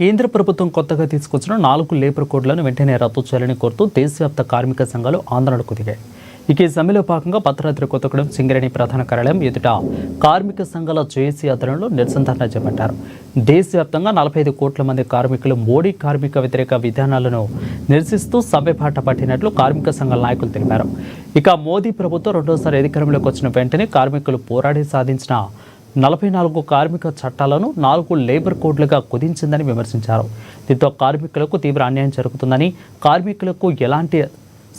కేంద్ర ప్రభుత్వం కొత్తగా తీసుకొచ్చిన 4 లేబర్ కోడ్లను వెంటనే రద్దు చేయాలని కోరుతూ దేశవ్యాప్త కార్మిక సంఘాలు ఆందోళనకు దిగాయి. ఈ సమ్మెలో భాగంగా భద్రాద్రి కొత్తగూడెం సింగరేణి ప్రధాన కార్యాలయం ఎదుట కార్మిక సంఘాల జేఏసీ ఆధ్వర్యంలో నిరసన ధర్నా చేపట్టారు. దేశవ్యాప్తంగా 45 కోట్ల మంది కార్మికులు మోడీ కార్మిక వ్యతిరేక విధానాలను నిరసిస్తూ సమ్మె బాట పట్టినట్లు కార్మిక సంఘాల నాయకులు తెలిపారు. మోదీ ప్రభుత్వం రెండోసారి అధికారంలోకి వచ్చిన వెంటనే కార్మికులు పోరాడి సాధించిన 44 కార్మిక చట్టాలను 4 లేబర్ కోడ్లుగా కుదించిందని విమర్శించారు. దీంతో కార్మికులకు తీవ్ర అన్యాయం జరుగుతుందని, కార్మికులకు ఎలాంటి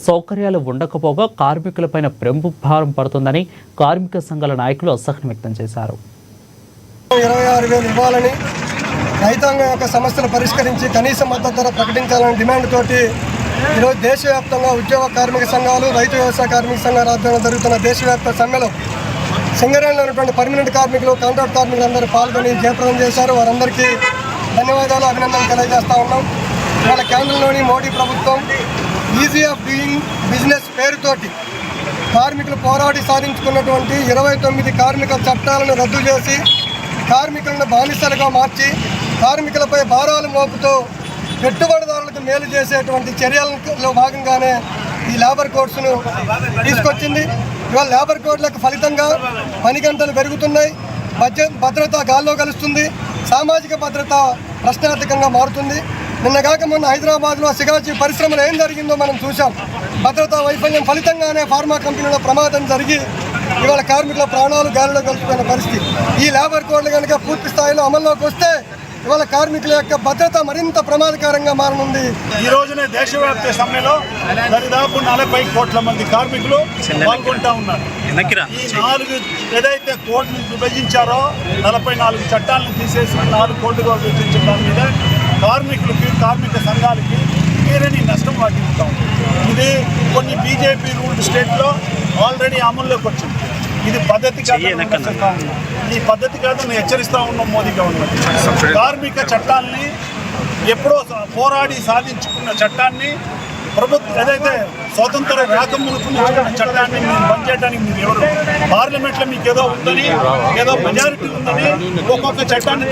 సౌకర్యాలు ఉండకపోగా కార్మికులపైన ప్రముఖ భారం పడుతుందని కార్మిక సంఘాల నాయకులు అసహనం వ్యక్తం చేశారు. 26,000 ఇవ్వాలని, రైతాంగం యొక్క సమస్యలు పరిష్కరించి కనీస మద్దతు ధర ప్రకటించాలని డిమాండ్ తోటి ఈరోజు దేశవ్యాప్తంగా ఉద్యోగ కార్మిక సంఘాలు, రైతు వ్యవసాయ కార్మిక సంఘాల ఆధ్వర్యంలో జరుగుతున్న దేశవ్యాప్త సమ్మెలో సింగరేణిలో ఉన్నటువంటి పర్మనెంట్ కార్మికులు, కాంట్రాక్ట్ కార్మికులు అందరూ పాల్గొని జయప్రదం చేశారు. వారందరికీ ధన్యవాదాలు, అభినందనలు తెలియజేస్తూ ఉన్నాం. ఇవాళ కేంద్రంలోని మోడీ ప్రభుత్వం ఈజీ ఆఫ్ డూయింగ్ బిజినెస్ పేరుతోటి కార్మికులు పోరాడి సాధించుకున్నటువంటి 29 కార్మిక చట్టాలను రద్దు చేసి కార్మికులను బానిసలుగా మార్చి కార్మికులపై భారాలు మోపుతూ పెట్టుబడిదారులకు మేలు చేసేటువంటి చర్యలలో భాగంగానే ఈ లేబర్ కోడ్స్ను తీసుకొచ్చింది. ఇవాళ లేబర్ కోడ్లకు ఫలితంగా పని గంటలు పెరుగుతున్నాయి, భద్రత గాల్లో కలుస్తుంది, సామాజిక భద్రత ప్రశ్నార్థకంగా మారుతుంది. నిన్నగాక మొన్న హైదరాబాద్లో సిగాచి పరిశ్రమలో ఏం జరిగిందో మనం చూసాం. భద్రతా వైఫల్యం ఫలితంగానే ఫార్మా కంపెనీలో ప్రమాదం జరిగి ఇవాళ కార్మికుల ప్రాణాలు గాలిలో కలిసిపోయిన పరిస్థితి. ఈ లేబర్ కోడ్లు కనుక పూర్తి స్థాయిలో అమల్లోకి వస్తే ఇవాళ కార్మికుల యొక్క భద్రత మరింత ప్రమాదకరంగా మారనుంది. ఈ రోజునే దేశవ్యాప్త సమ్మెలో దాదాపు 40 కోట్ల మంది కార్మికులు పాల్గొంటా ఉన్నారు. ఈ 4 ఏదైతే కోడ్లు విభజించారో 44 చట్టాలను తీసేసి 4 కోడ్లుగా విభజించడం మీద కార్మికులకి, కార్మిక సంఘాలకి తీరని నష్టం వాటిస్తాం. ఇది కొన్ని బీజేపీ రూల్డ్ స్టేట్లో ఆల్రెడీ అమల్లోకి వచ్చింది. ఇది పద్ధతి కాదు, ఈ పద్ధతి కాదని హెచ్చరిస్తూ ఉన్నాం మోదీ గవర్నమెంట్. కార్మిక చట్టాలని ఎప్పుడో పోరాడి సాధించుకున్న చట్టాన్ని ప్రభుత్వం ఏదైతే స్వతంత్ర రాకమునుకు చట్టాన్ని మీరు బంద్ చేయడానికి మీరు ఎవరు? పార్లమెంట్లో మీకు ఏదో ఉందని, ఏదో మెజారిటీ ఉందని ఒక్కొక్క చట్టాన్ని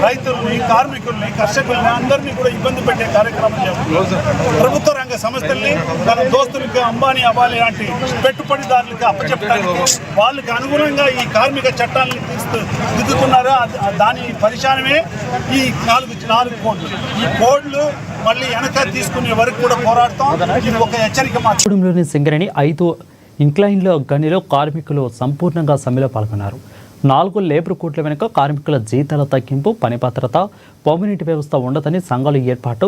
రైతుల్ని, కార్మికుల్ని, కర్షకుల్ని అందరినీ కూడా ఇబ్బంది పెట్టే కార్యక్రమం చేస్తారు. ప్రభుత్వ రంగ సంస్థల్ని తన దోస్తులకు అంబానీ, అబానీ లాంటి పెట్టుబడిదారులకు అప్పచెప్పడానికి వాళ్ళకి అనుగుణంగా ఈ కార్మిక చట్టాలను దిద్దుతున్నారు. దాని పరిశానమే ఈ 4 కోడ్లు. ఈ కోడ్లు మళ్ళీ వెనక తీసుకునే వరకు కూడా పోరాడతాం. ఇది ఒక హెచ్చరిక మాత్రమే. సింగరేణి 5 ఇంక్లైన్ల గనిలో కార్మికులు సంపూర్ణంగా సమ్మెలో పాల్గొన్నారు. 4 లేబర్ కోడ్ల వెనుక కార్మికుల జీతాల తగ్గింపు, పని భద్రత, పర్మనెంట్ వ్యవస్థ ఉండదని సంఘాల ఏర్పాటు,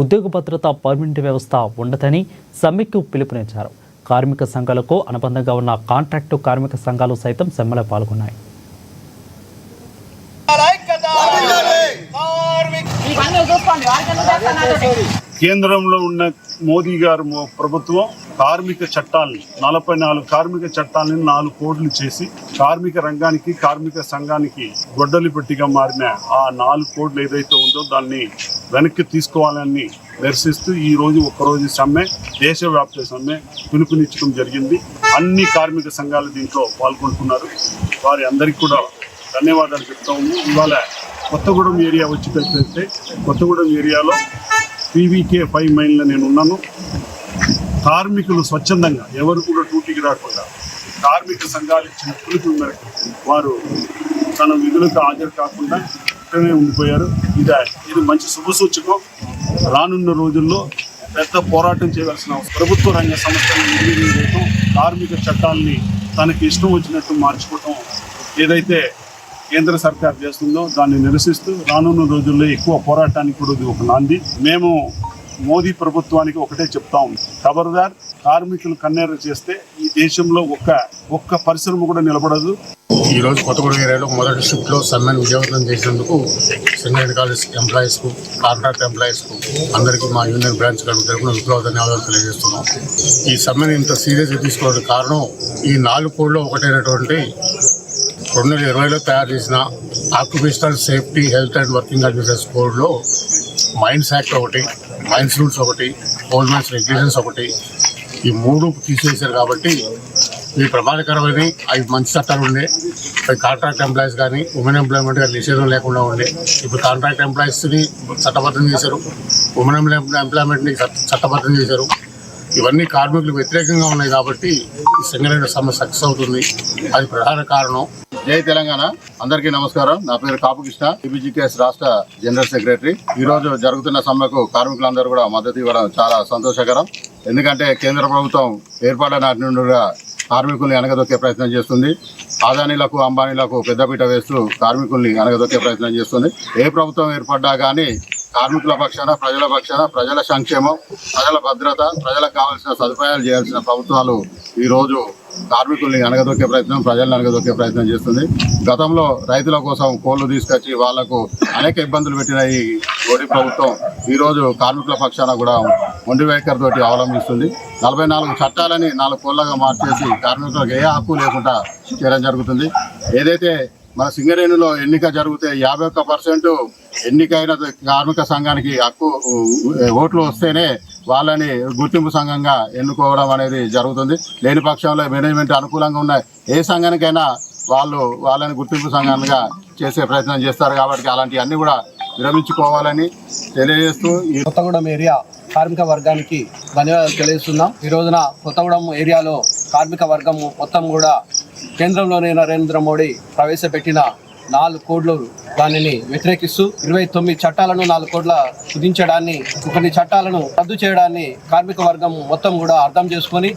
ఉద్యోగ భద్రత, పర్మనెంట్ వ్యవస్థ ఉండదని సమ్మెకు పిలుపునిచ్చారు. కార్మిక సంఘాలకు అనుబంధంగా ఉన్న కాంట్రాక్టు కార్మిక సంఘాలు సైతం సమ్మెలో పాల్గొన్నాయి. కేంద్రంలో ఉన్న మోదీ గారు ప్రభుత్వం కార్మిక చట్టాలని 44 కార్మిక చట్టాలని 4 కోడ్లు చేసి కార్మిక రంగానికి, కార్మిక సంఘానికి గొడ్డలి పెట్టిగా మారిన ఆ 4 కోడ్లు ఏదైతే ఉందో దాన్ని వెనక్కి తీసుకోవాలని నిరసిస్తూ ఈ రోజు ఒక్కరోజు సమ్మె, దేశవ్యాప్త సమ్మె పిలుపునిచ్చడం జరిగింది. అన్ని కార్మిక సంఘాలు దీంట్లో పాల్గొంటున్నారు. వారి అందరికీ కూడా ధన్యవాదాలు చెప్తా ఉన్నాం. ఇవాళ కొత్తగూడెం ఏరియా వచ్చి పెడితే కొత్తగూడెం ఏరియాలో పీవీకే 5 మైల్లో నేను ఉన్నాను. కార్మికులు స్వచ్ఛందంగా ఎవరు కూడా డ్యూటీకి రాకుండా కార్మిక సంఘాలు ఇచ్చిన పిలుపు మేరకు వారు తన విధులకు హాజరు కాకుండా ఇక్కడనే ఉండిపోయారు. ఇది మంచి శుభసూచకం. రానున్న రోజుల్లో పెద్ద పోరాటం చేయవలసిన అవసరం. ప్రభుత్వ రంగ సంస్థలను నిర్వహించడం, కార్మిక చట్టాలని తనకి ఇష్టం వచ్చినట్టు మార్చుకోవటం ఏదైతే కేంద్ర సర్కార్ చేస్తుందో దాన్ని నిరసిస్తూ రానున్న రోజుల్లో ఎక్కువ పోరాటానికి కూడా ఇది ఒక నాంది. మేము మోదీ ప్రభుత్వానికి ఒకటే చెప్తాం, ఖబర్దార్, కార్మికులు కన్నెర్ర చేస్తే ఈ దేశంలో ఒక్క పరిశ్రమ కూడా నిలబడదు. ఈరోజు కొత్తగూడెం ఏరియాలో మొదటి షిఫ్ట్లో సమ్మెను విజయవంతం చేసినందుకు సింగరేణి కాలేజ్ ఎంప్లాయీస్కు, కాంట్రాక్ట్ ఎంప్లాయీస్కు అందరికీ మా యూనియన్ బ్రాంచ్ తరఫున విప్లవ ధన్యవాదాలు తెలియజేస్తున్నాం. ఈ సమ్మెను ఇంత సీరియస్గా తీసుకోవడానికి కారణం ఈ 4 కోడ్లో ఒకటైనటువంటి 2020లో తయారు చేసిన occupational safety, health and working conditions కోడ్లో మైన్స్ యాక్ట్ ఒకటి, మైన్స్ రూల్స్ ఒకటి, కోల్ మైన్స్ రెగ్యులేషన్స్ ఒకటి, ఈ 3 తీసేశారు. కాబట్టి ఇవి ప్రమాదకరమని అవి మంచి చట్టాలు ఉండే అవి కాంట్రాక్ట్ ఎంప్లాయీస్ కానీ ఉమెన్ ఎంప్లాయ్మెంట్ కానీ నిషేధం లేకుండా ఉండే. ఇప్పుడు కాంట్రాక్ట్ ఎంప్లాయీస్ని చట్టబద్ధం చేశారు, ఉమెన్ ఎంప్లాయ్మెంట్ని చట్టబద్ధం చేశారు. ఇవన్నీ కార్మికులకు వ్యతిరేకంగా ఉన్నాయి కాబట్టి ఈ సింగరేణి సమ్మె సక్సెస్ అవుతుంది. అది ప్రధాన కారణం. జై తెలంగాణ. అందరికీ నమస్కారం. నా పేరు కాపు కృష్ణ, టీబీజీకేఎస్ రాష్ట్ర జనరల్ సెక్రటరీ. ఈ రోజు జరుగుతున్న సమ్మెకు కార్మికులందరూ కూడా మద్దతు ఇవ్వడం చాలా సంతోషకరం. ఎందుకంటే కేంద్ర ప్రభుత్వం ఏర్పడిన నాటి నుండి కార్మికుల్ని అణగదొక్కే ప్రయత్నం చేస్తుంది. అదానీలకు అంబానీలకు పెద్దపీట వేస్తూ కార్మికుల్ని అణగదొక్కే ప్రయత్నం చేస్తుంది. ఏ ప్రభుత్వం ఏర్పడ్డా కానీ కార్మికుల పక్షాన, ప్రజల పక్షాన, ప్రజల సంక్షేమం, ప్రజల భద్రత, ప్రజలకు కావాల్సిన సదుపాయాలు చేయాల్సిన ప్రభుత్వాలు ఈరోజు కార్మికుల్ని అణగదొక్కే ప్రయత్నం, ప్రజలను అణగదొక్కే ప్రయత్నం చేస్తుంది. గతంలో రైతుల కోసం కోళ్లు తీసుకొచ్చి వాళ్లకు అనేక ఇబ్బందులు పెట్టిన ఈ మోడీ ప్రభుత్వం ఈరోజు కార్మికుల పక్షాన కూడా మొండి వైఖరి తోటి అవలంబిస్తుంది. 44 చట్టాలని 4 కోళ్లగా మార్చేసి కార్మికులకు ఏ హక్కు లేకుండా చేయడం జరుగుతుంది. ఏదైతే మన సింగరేణిలో ఎన్నిక జరిగితే 51% ఎన్నికైన కార్మిక సంఘానికి హక్కు ఓట్లు వస్తేనే వాళ్ళని గుర్తింపు సంఘంగా ఎన్నుకోవడం అనేది జరుగుతుంది. లేని పక్షంలో మేనేజ్మెంట్ అనుకూలంగా ఉన్న ఏ సంఘానికైనా వాళ్ళని గుర్తింపు సంఘాలుగా చేసే ప్రయత్నం చేస్తారు. కాబట్టి అలాంటివన్నీ కూడా విరమించుకోవాలని తెలియజేస్తూ ఈ కొత్తగూడెం ఏరియా కార్మిక వర్గానికి ధన్యవాదాలు తెలియజేస్తున్నాం. ఈ రోజున కొత్తగూడెం ఏరియాలో కార్మిక వర్గం మొత్తం కూడా కేంద్రంలోని నరేంద్ర మోడీ ప్రవేశపెట్టిన 4 కోడ్లు దానిని వ్యతిరేకిస్తూ 29 చట్టాలను 4 కోడ్ల కుదించడాన్ని, కొన్ని చట్టాలను రద్దు చేయడాన్ని కార్మిక వర్గం మొత్తం కూడా అర్థం చేసుకొని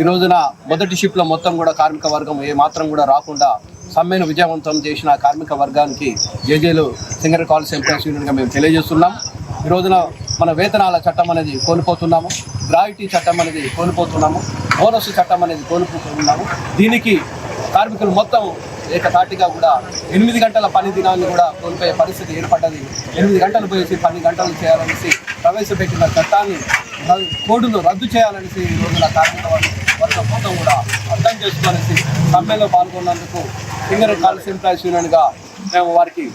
ఈ రోజున మొదటి షిఫ్ట్లో మొత్తం కూడా కార్మిక వర్గం ఏ మాత్రం కూడా రాకుండా సమ్మెను విజయవంతం చేసిన కార్మిక వర్గానికి జేజేలు సింగరేణి కాలేజ్ ఎంప్లాయీస్ యూనియన్గా మేము తెలియజేస్తున్నాం. ఈ రోజున మన వేతనాల చట్టం అనేది కోల్పోతున్నాము, గ్రాట్యుటీ చట్టం అనేది కోల్పోతున్నాము, బోనస్ చట్టం అనేది కోల్పోతున్నాము. దీనికి కార్మికులు మొత్తం ఏకతాటిగా కూడా 8 గంటల పని దినాన్ని కూడా కోల్పోయే పరిస్థితి ఏర్పడ్డది. 8 గంటలు పోయేసి 10 గంటలు చేయాలనేసి ప్రవేశపెట్టిన చట్టాన్ని, కోడ్ను రద్దు చేయాలనేసి ఈ రోజున కార్మిక వర్గం మొత్తం కూడా అర్థం చేసుకునేసి సమ్మెలో పాల్గొన్నందుకు సింగరేణి కాలేజ్ ఎంప్లాయీస్ యూనియన్గా మేము వారికి